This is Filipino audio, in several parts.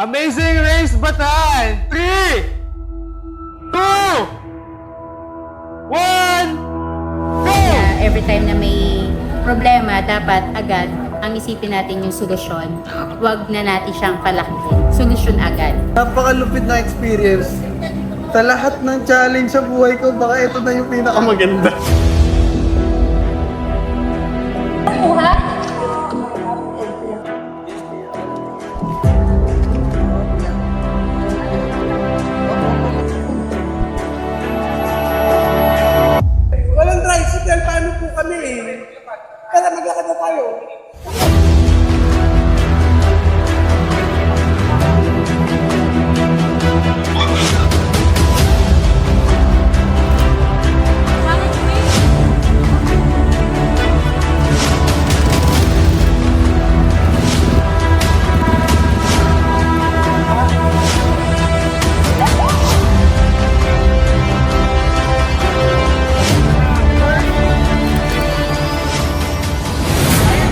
Amazing Race Bataan! 3, 2, 1, go! Every time na may problema, dapat agad ang isipin natin yung solusyon. Huwag na natin siyang palakihin. Solusyon agad. Napakalupit na experience. Sa lahat ng challenge sa buhay ko, baka ito na yung pinakamaganda. Walang tricycle, paano po kami eh? Kaya maglakad na tayo.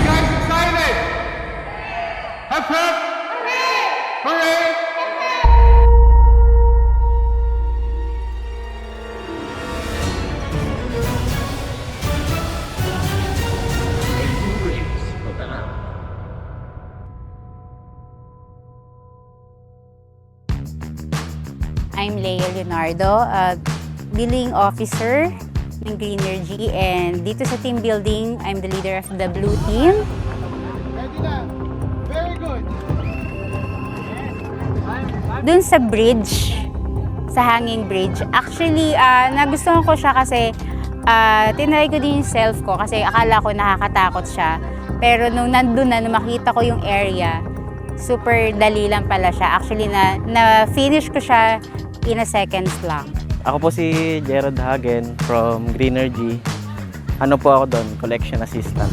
Guys, excited! Hep hep! Hooray! I'm Leia Leonardo, billing officer ng Greenergy, and dito sa team building, I'm the leader of the blue team. Very good! Dun sa bridge, sa hanging bridge, actually, nagustuhan ko siya kasi tinry ko din yung self ko kasi akala ko nakakatakot siya. Pero nung nandun na, nung makita ko yung area, super dali lang pala siya. Actually, na-finish ko siya in a seconds lang. Ako po si Gerald Hagen from Greenergy. Ano po ako doon? Collection assistant.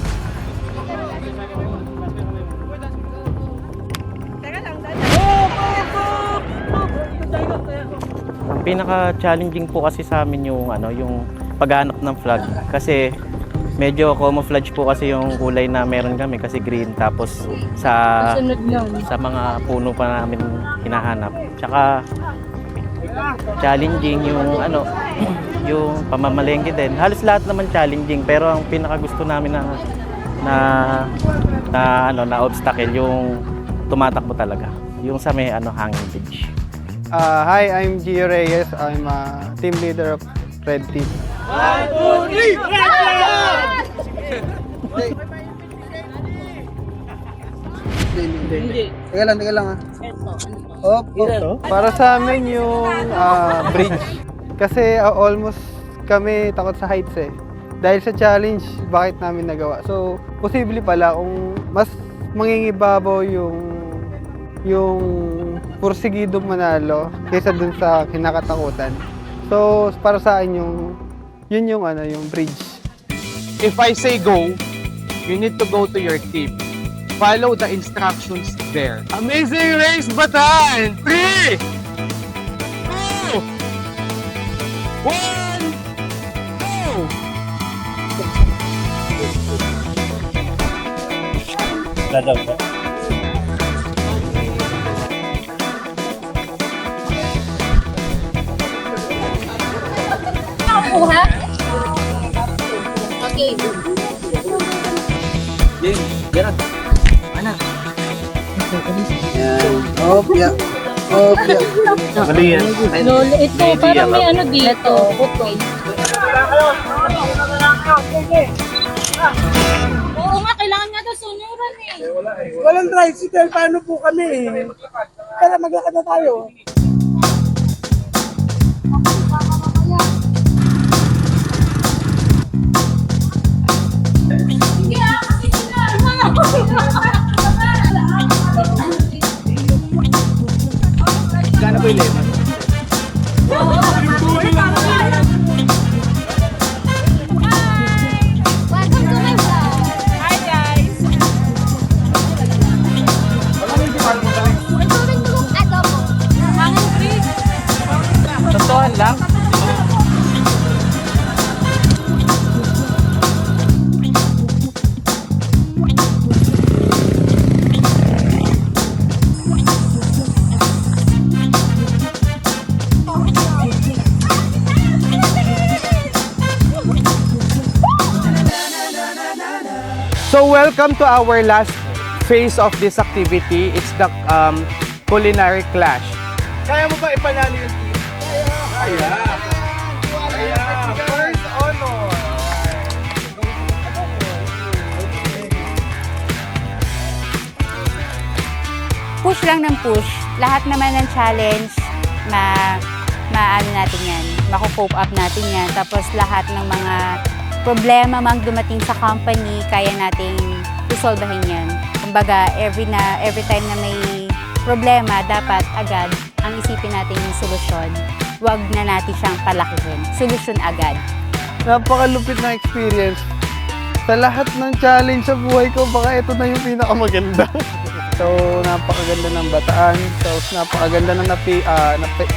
Ang pinaka-challenging po kasi sa amin yung yung paghanap ng flag kasi medyo camouflage po kasi yung kulay na meron kami kasi green, tapos sa mga puno pa namin hinahanap. Tsaka challenging yung yung pamamalengke din. Halos lahat naman challenging, pero ang pinakagusto namin na obstacle yung tumatakbo talaga. Yung sa may hanging bridge. Hi, I'm Gio Reyes. I'm a team leader of Red Team. 1, 2, 3! Hindi. Teka lang ha. Para sa amin yung bridge. Kasi almost kami takot sa heights eh. Dahil sa challenge, bakit namin nagawa. So, posible pala kung mas mangingibabaw yung pursigido manalo kaysa dun sa kinakatakutan. So, para sa akin yun yung bridge. If I say go, you need to go to your team. Follow the instructions there. Amazing Race Bataan! 3, 2, 1, go! Nakakuha? Okay. Opya. Lolo, ito, parang may ano dito. Okay. Oo nga, kailangan nga daw sunuran eh. Walang tricycle, paano po kami eh? Kaya maglakad na tayo. Gana po yung lemon? Welcome to my vlog. Hi guys. Hanging bridge. Totoo lang? So welcome to our last phase of this activity. It's the culinary clash. Kaya mo ba ipanalo yung team? Kaya. First honor. Push lang ng push. Lahat naman ng challenge, maano natin yan. Mako-cope up natin yan. Tapos lahat ng mga problema mang dumating sa company, kaya nating isolbahin yan. Kumbaga, every time na may problema, dapat agad ang isipin natin yung solusyon. Huwag na natin siyang palakihin. Solusyon agad. Napakalupit na experience. Sa lahat ng challenge sa buhay ko, baka ito na yung pinakamaganda. So, napakaganda ng Bataan. So, napakaganda ng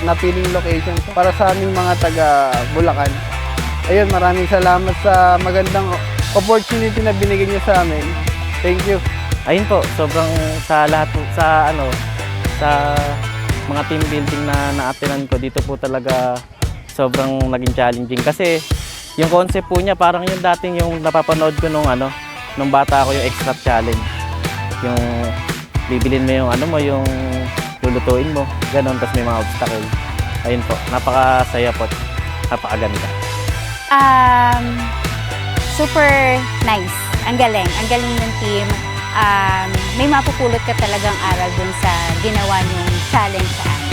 napiling location para sa aming mga taga Bulacan. Ayun, maraming salamat sa magandang opportunity na binigyan niyo sa amin. Thank you. Ayun po, sobrang sa lahat po, sa mga team building na na-attenan ko dito po talaga sobrang naging challenging kasi yung concept po niya parang yung dating yung napapanood ko nung bata ako, yung extra challenge. Yung bibilin mo yung lulutuin mo, ganun, tapos may mga obstacle. Ayun po, napakasaya po, napakaganda. Super nice. Ang galing ng team. May mapupulot ka talagang aral dun sa ginawa niyong challenge sa amin.